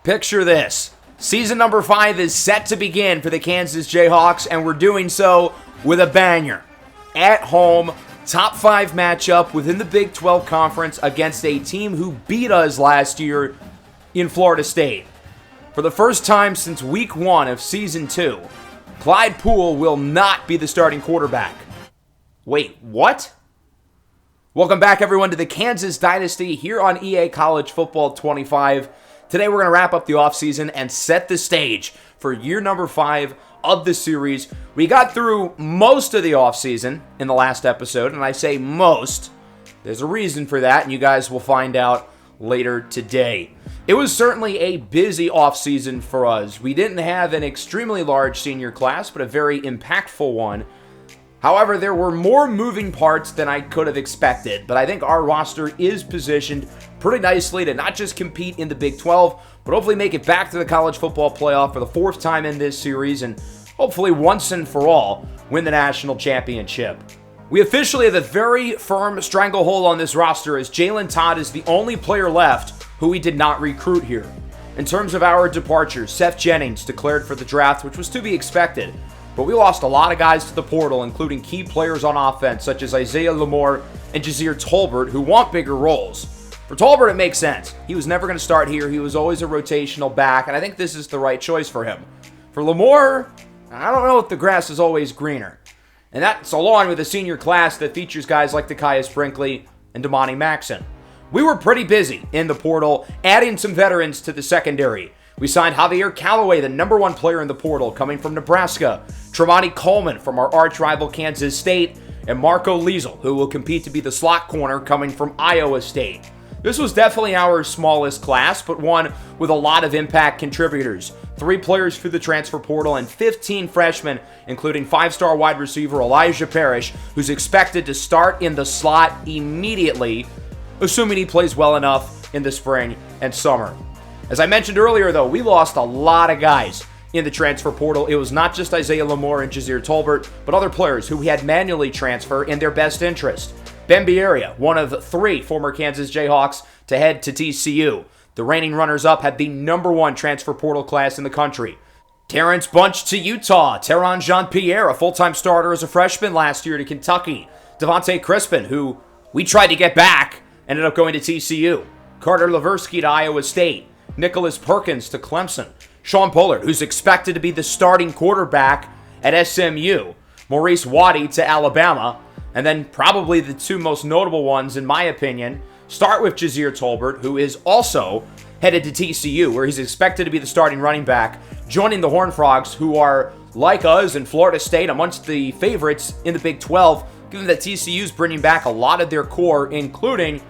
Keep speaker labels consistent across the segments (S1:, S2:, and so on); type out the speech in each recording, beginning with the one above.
S1: Picture this. Season number 5 is set to begin for the Kansas Jayhawks, and we're doing so with a banger. At home, top 5 matchup within the Big 12 Conference against a team who beat us last year in Florida State. For the first time since week 1 of season 2, Clyde Pool will not be the starting quarterback. Wait, what? Welcome back, everyone, to the Kansas Dynasty here on EA College Football 25. Today, we're going to wrap up the offseason and set the stage for year number 5 of the series. We got through most of the offseason in the last episode, and I say most. There's a reason for that, and you guys will find out later today. It was certainly a busy offseason for us. We didn't have an extremely large senior class, but a very impactful one. However, there were more moving parts than I could have expected, but I think our roster is positioned pretty nicely to not just compete in the Big 12, but hopefully make it back to the college football playoff for the 4th time in this series, and hopefully once and for all, win the national championship. We officially have a very firm stranglehold on this roster, as Jalen Todd is the only player left who we did not recruit here. In terms of our departures, Seth Jennings declared for the draft, which was to be expected. But we lost a lot of guys to the portal, including key players on offense, such as Isaiah Lamore and Jazir Tolbert, who want bigger roles. For Tolbert, it makes sense. He was never going to start here. He was always a rotational back, and I think this is the right choice for him. For Lamore, I don't know if the grass is always greener. And that's along with a senior class that features guys like Tykius Brinkley and Damani Maxson. We were pretty busy in the portal, adding some veterans to the secondary. We signed Javier Callaway, the number 1 player in the portal, coming from Nebraska, Tremonti Coleman from our arch-rival Kansas State, and Marco Liesel, who will compete to be the slot corner coming from Iowa State. This was definitely our smallest class, but one with a lot of impact contributors. 3 players through the transfer portal and 15 freshmen, including 5-star wide receiver Elijah Parrish, who's expected to start in the slot immediately, assuming he plays well enough in the spring and summer. As I mentioned earlier, though, we lost a lot of guys in the transfer portal. It was not just Isaiah Lamore and Jazir Tolbert, but other players who we had manually transfer in their best interest. Ben Bieria, one of 3 former Kansas Jayhawks to head to TCU. The reigning runners-up had the number 1 transfer portal class in the country. Terrence Bunch to Utah. Teron Jean-Pierre, a full-time starter as a freshman last year to Kentucky. Devontae Crispin, who we tried to get back, ended up going to TCU. Carter Leversky to Iowa State. Nicholas Perkins to Clemson. Sean Pollard, who's expected to be the starting quarterback at SMU. Maurice Waddy to Alabama. And then probably the 2 most notable ones, in my opinion, start with Jazir Tolbert, who is also headed to TCU, where he's expected to be the starting running back, joining the Horned Frogs, who are, like us in Florida State, amongst the favorites in the Big 12, given that TCU's bringing back a lot of their core, including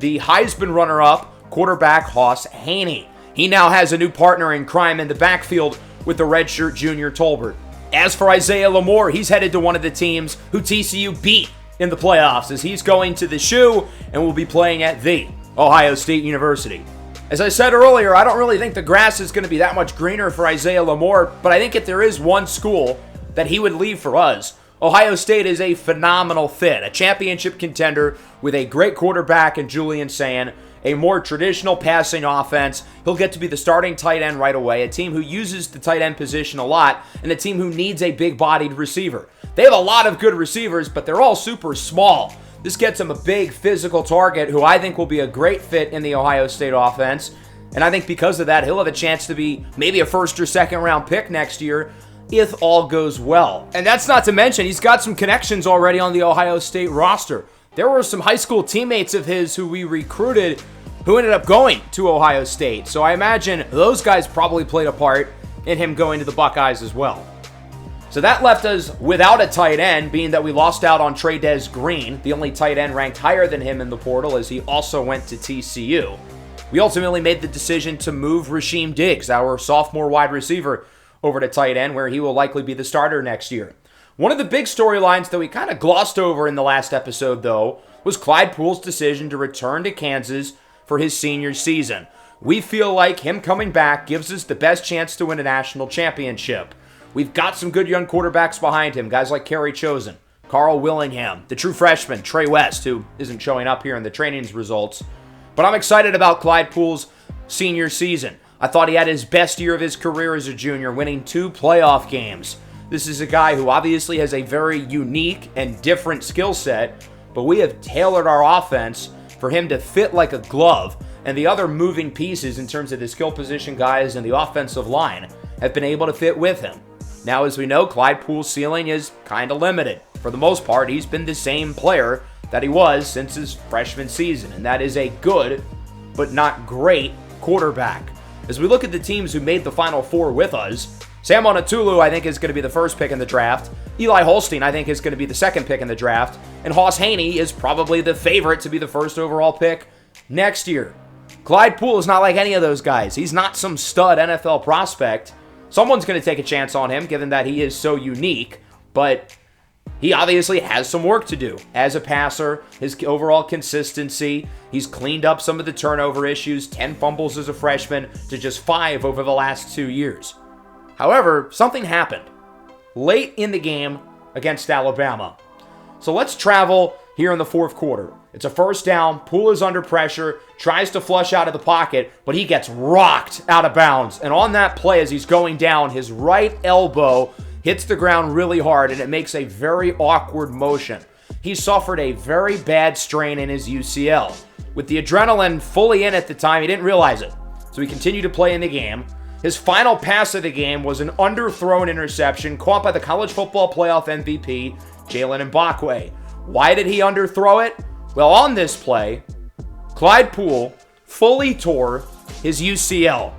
S1: the Heisman runner-up quarterback Hoss Haney. He now has a new partner in crime in the backfield with the redshirt junior Tolbert. As for Isaiah Lamore, he's headed to one of the teams who TCU beat in the playoffs, as he's going to the Shoe and will be playing at the Ohio State University. As I said earlier, I don't really think the grass is going to be that much greener for Isaiah Lamore, but I think if there is one school that he would leave for us, Ohio State is a phenomenal fit, a championship contender with a great quarterback in Julian Sayin, a more traditional passing offense. He'll get to be the starting tight end right away, a team who uses the tight end position a lot, and a team who needs a big-bodied receiver. They have a lot of good receivers, but they're all super small. This gets him a big physical target who I think will be a great fit in the Ohio State offense, and I think because of that, he'll have a chance to be maybe a 1st or 2nd round pick next year if all goes well. And that's not to mention, he's got some connections already on the Ohio State roster. There were some high school teammates of his who we recruited who ended up going to Ohio State. So I imagine those guys probably played a part in him going to the Buckeyes as well. So that left us without a tight end, being that we lost out on Trey'Dez Green, the only tight end ranked higher than him in the portal, as he also went to TCU. We ultimately made the decision to move Rasheem Diggs, our sophomore wide receiver, over to tight end, where he will likely be the starter next year. One of the big storylines that we kind of glossed over in the last episode, though, was Clyde Pool's decision to return to Kansas for his senior season. We feel like him coming back gives us the best chance to win a national championship. We've got some good young quarterbacks behind him, guys like Kerry Chosen, Carl Willingham, the true freshman, Trey West, who isn't showing up here in the trainings results. But I'm excited about Clyde Pool's senior season. I thought he had his best year of his career as a junior, winning 2 playoff games. This is a guy who obviously has a very unique and different skill set, but we have tailored our offense for him to fit like a glove, and the other moving pieces in terms of the skill position guys and the offensive line have been able to fit with him. Now, as we know, Clyde Pool's ceiling is kind of limited. For the most part, he's been the same player that he was since his freshman season, and that is a good but not great quarterback. As we look at the teams who made the Final Four with us, Sam Onatulu, I think, is going to be the first pick in the draft. Eli Holstein, I think, is going to be the second pick in the draft. And Hoss Haney is probably the favorite to be the first overall pick next year. Clyde Pool is not like any of those guys. He's not some stud NFL prospect. Someone's going to take a chance on him, given that he is so unique. But he obviously has some work to do as a passer, his overall consistency. He's cleaned up some of the turnover issues, 10 fumbles as a freshman to just 5 over the last 2 years. However, something happened late in the game against Alabama. So let's travel here in the fourth quarter. It's a first down. Poole is under pressure, tries to flush out of the pocket, but he gets rocked out of bounds. And on that play, as he's going down, his right elbow hits the ground really hard, and it makes a very awkward motion. He suffered a very bad strain in his UCL. With the adrenaline fully in at the time, he didn't realize it. So he continued to play in the game. His final pass of the game was an underthrown interception caught by the college football playoff MVP, Jalen Mbakwe. Why did he underthrow it? Well, on this play, Clyde Pool fully tore his UCL.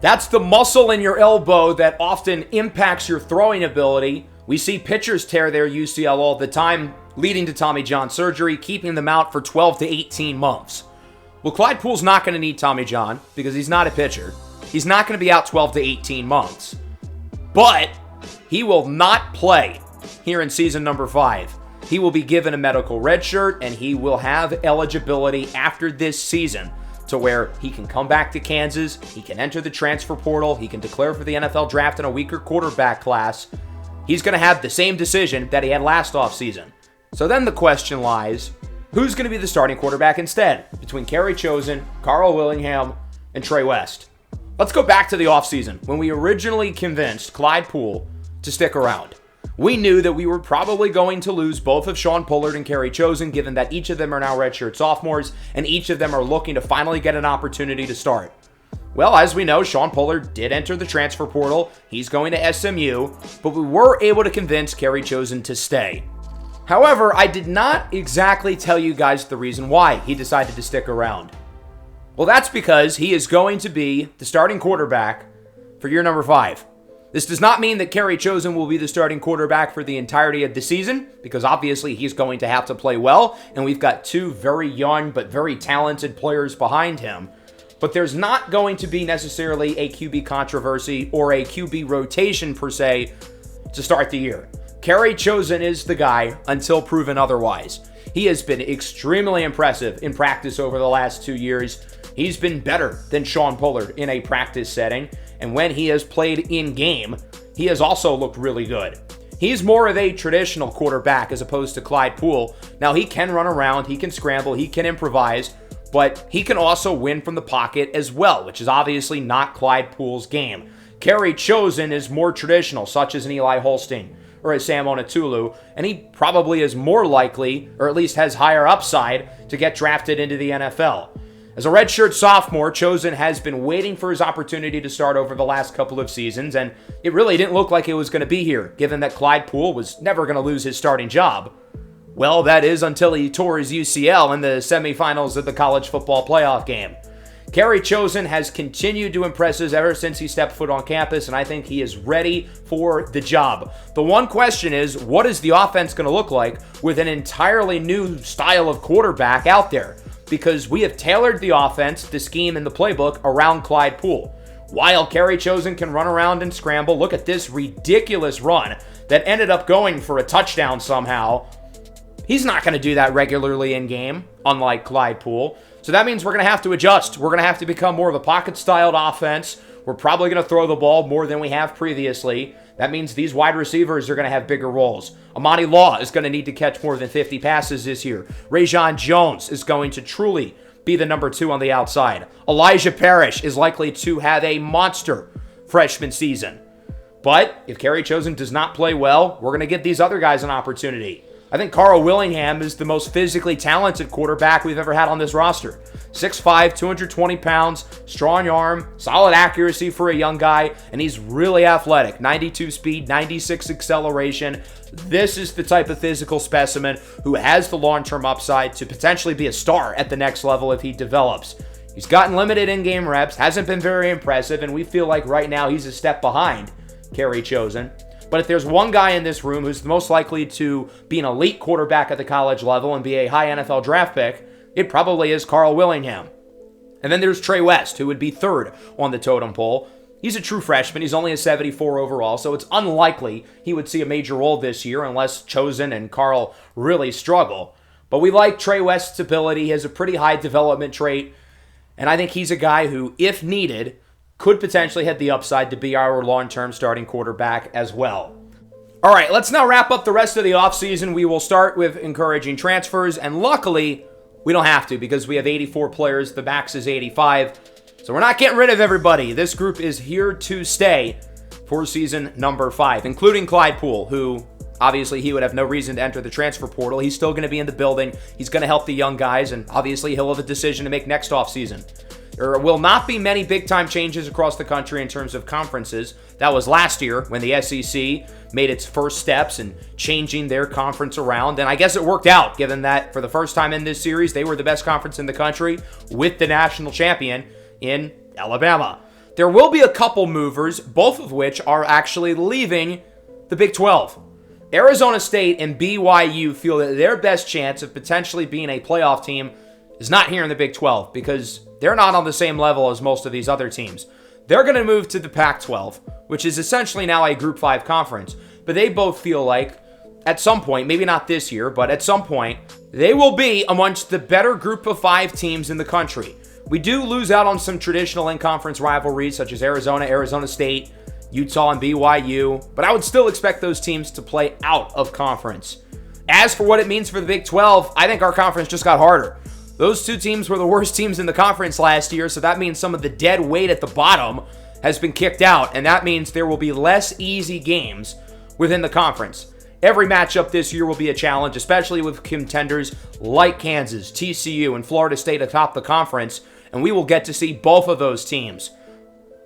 S1: That's the muscle in your elbow that often impacts your throwing ability. We see pitchers tear their UCL all the time, leading to Tommy John surgery, keeping them out for 12 to 18 months. Well, Clyde Pool's not going to need Tommy John because he's not a pitcher. He's not going to be out 12 to 18 months. But he will not play here in season number 5. He will be given a medical red shirt, and he will have eligibility after this season to where he can come back to Kansas, he can enter the transfer portal, he can declare for the NFL draft in a weaker quarterback class. He's going to have the same decision that he had last offseason. So then the question lies, who's going to be the starting quarterback instead between Kerry Chosen, Carl Willingham, and Trey West? Let's go back to the offseason when we originally convinced Clyde Pool to stick around. We knew that we were probably going to lose both of Sean Pollard and Kerry Chosen, given that each of them are now redshirt sophomores, and each of them are looking to finally get an opportunity to start. Well, as we know, Sean Pollard did enter the transfer portal. He's going to SMU, but we were able to convince Kerry Chosen to stay. However, I did not exactly tell you guys the reason why he decided to stick around. Well, that's because he is going to be the starting quarterback for year number 5. This does not mean that Kerry Chosen will be the starting quarterback for the entirety of the season, because obviously he's going to have to play well, and we've got 2 very young but very talented players behind him. But there's not going to be necessarily a QB controversy or a QB rotation per se to start the year. Kerry Chosen is the guy until proven otherwise. He has been extremely impressive in practice over the last 2 years. He's been better than Sean Pollard in a practice setting, and when he has played in game, he has also looked really good. He's more of a traditional quarterback as opposed to Clyde Pool. Now, he can run around, he can scramble, he can improvise, but he can also win from the pocket as well, which is obviously not Clyde Pool's game. Kerry Chosen is more traditional, such as an Eli Holstein or a Sam Onatulu, and he probably is more likely, or at least has higher upside, to get drafted into the NFL. As a redshirt sophomore, Chosen has been waiting for his opportunity to start over the last couple of seasons, and it really didn't look like it was going to be here, given that Clyde Pool was never going to lose his starting job. Well, that is until he tore his UCL in the semifinals of the college football playoff game. Kerry Chosen has continued to impress us ever since he stepped foot on campus, and I think he is ready for the job. The one question is, what is the offense going to look like with an entirely new style of quarterback out there? Because we have tailored the offense, the scheme, and the playbook around Clyde Pool. While Kerry Chosen can run around and scramble, look at this ridiculous run that ended up going for a touchdown somehow. He's not going to do that regularly in game, unlike Clyde Pool. So that means we're going to have to adjust. We're going to have to become more of a pocket-styled offense. We're probably going to throw the ball more than we have previously. That means these wide receivers are going to have bigger roles. Amani Law is going to need to catch more than 50 passes this year. Rajon Jones is going to truly be the number 2 on the outside. Elijah Parrish is likely to have a monster freshman season. But if Kerry Chosen does not play well, we're going to give these other guys an opportunity. I think Carl Willingham is the most physically talented quarterback we've ever had on this roster. 6'5", 220 pounds, strong arm, solid accuracy for a young guy, and he's really athletic. 92 speed, 96 acceleration. This is the type of physical specimen who has the long-term upside to potentially be a star at the next level if he develops. He's gotten limited in-game reps, hasn't been very impressive, and we feel like right now he's a step behind Kerry Chosen. But if there's one guy in this room who's the most likely to be an elite quarterback at the college level and be a high NFL draft pick, it probably is Carl Willingham. And then there's Trey West, who would be 3rd on the totem pole. He's a true freshman. He's only a 74 overall, so it's unlikely he would see a major role this year unless Chosen and Carl really struggle. But we like Trey West's ability. He has a pretty high development trait, and I think he's a guy who, if needed, could potentially have the upside to be our long-term starting quarterback as well. All right, let's now wrap up the rest of the offseason. We will start with encouraging transfers, and luckily, we don't have to because we have 84 players. The max is 85, so we're not getting rid of everybody. This group is here to stay for season number 5, including Clyde Pool, who obviously he would have no reason to enter the transfer portal. He's still going to be in the building. He's going to help the young guys, and obviously he'll have a decision to make next offseason. There will not be many big-time changes across the country in terms of conferences. That was last year when the SEC made its first steps in changing their conference around. And I guess it worked out, given that for the first time in this series, they were the best conference in the country with the national champion in Alabama. There will be a couple movers, both of which are actually leaving the Big 12. Arizona State and BYU feel that their best chance of potentially being a playoff team is not here in the Big 12 because they're not on the same level as most of these other teams. They're going to move to the Pac-12, which is essentially now a Group 5 conference. But they both feel like at some point, maybe not this year, but at some point, they will be amongst the better Group of 5 teams in the country. We do lose out on some traditional in-conference rivalries such as Arizona, Arizona State, Utah, and BYU, but I would still expect those teams to play out of conference. As for what it means for the Big 12, I think our conference just got harder. Those 2 teams were the worst teams in the conference last year, so that means some of the dead weight at the bottom has been kicked out, and that means there will be less easy games within the conference. Every matchup this year will be a challenge, especially with contenders like Kansas, TCU, and Florida State atop the conference, and we will get to see both of those teams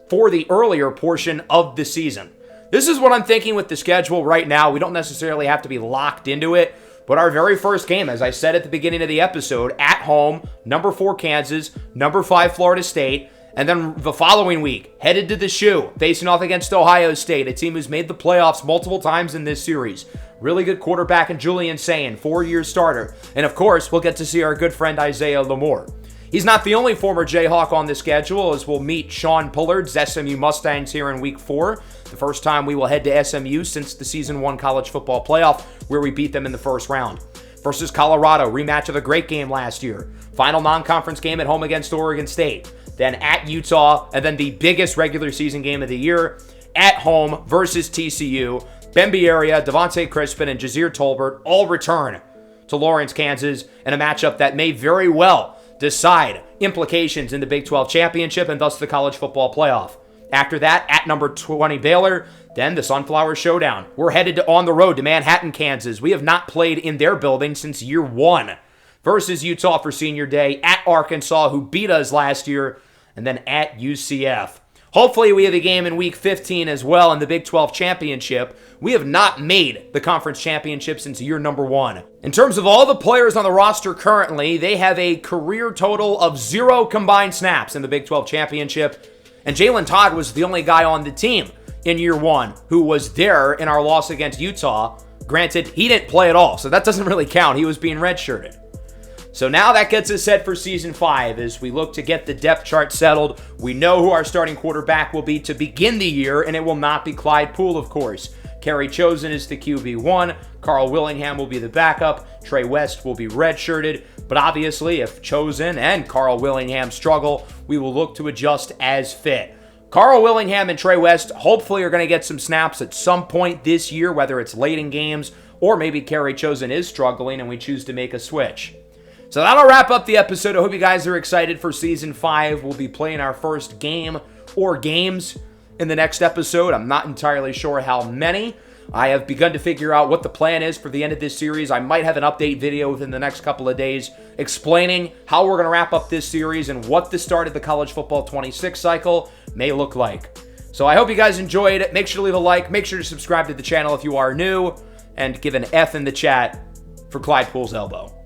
S1: for the earlier portion of the season. This is what I'm thinking with the schedule right now. We don't necessarily have to be locked into it, but our very first game, as I said at the beginning of the episode, at home, number 4 Kansas, number 5 Florida State, and then the following week, headed to the Shoe, facing off against Ohio State, a team who's made the playoffs multiple times in this series. Really good quarterback in Julian Sayin, 4-year starter. And of course, we'll get to see our good friend Isaiah Lamore. He's not the only former Jayhawk on the schedule, as we'll meet Sean Pullard's SMU Mustangs here in Week 4. The first time we will head to SMU since the Season 1 college football playoff, where we beat them in the first round. Versus Colorado, rematch of a great game last year. Final non-conference game at home against Oregon State. Then at Utah, and then the biggest regular season game of the year, at home versus TCU. Ben Bieria, Devontae Crispin, and Jazir Tolbert all return to Lawrence, Kansas, in a matchup that may very well decide implications in the Big 12 championship and thus the college football playoff. After that, at number 20 Baylor, then the Sunflower Showdown. We're headed on the road to Manhattan, Kansas. We have not played in their building since year 1. Versus Utah for senior day, at Arkansas, who beat us last year, and then at UCF. Hopefully we have a game in Week 15 as well in the Big 12 championship. We have not made the conference championship since year number 1. In terms of all the players on the roster currently, they have a career total of 0 combined snaps in the Big 12 championship. And Jalen Todd was the only guy on the team in year 1 who was there in our loss against Utah. Granted, he didn't play at all, so that doesn't really count. He was being redshirted. So now that gets us set for Season 5 as we look to get the depth chart settled. We know who our starting quarterback will be to begin the year, and it will not be Clyde Pool, of course. Kerry Chosen is the QB1. Carl Willingham will be the backup. Trey West will be redshirted. But obviously, if Chosen and Carl Willingham struggle, we will look to adjust as fit. Carl Willingham and Trey West hopefully are going to get some snaps at some point this year, whether it's late in games or maybe Kerry Chosen is struggling and we choose to make a switch. So that'll wrap up the episode. I hope you guys are excited for Season 5. We'll be playing our first game or games in the next episode. I'm not entirely sure how many. I have begun to figure out what the plan is for the end of this series. I might have an update video within the next couple of days explaining how we're going to wrap up this series and what the start of the College Football 26 cycle may look like. So I hope you guys enjoyed it. Make sure to leave a like. Make sure to subscribe to the channel if you are new. And give an F in the chat for Clyde Pool's elbow.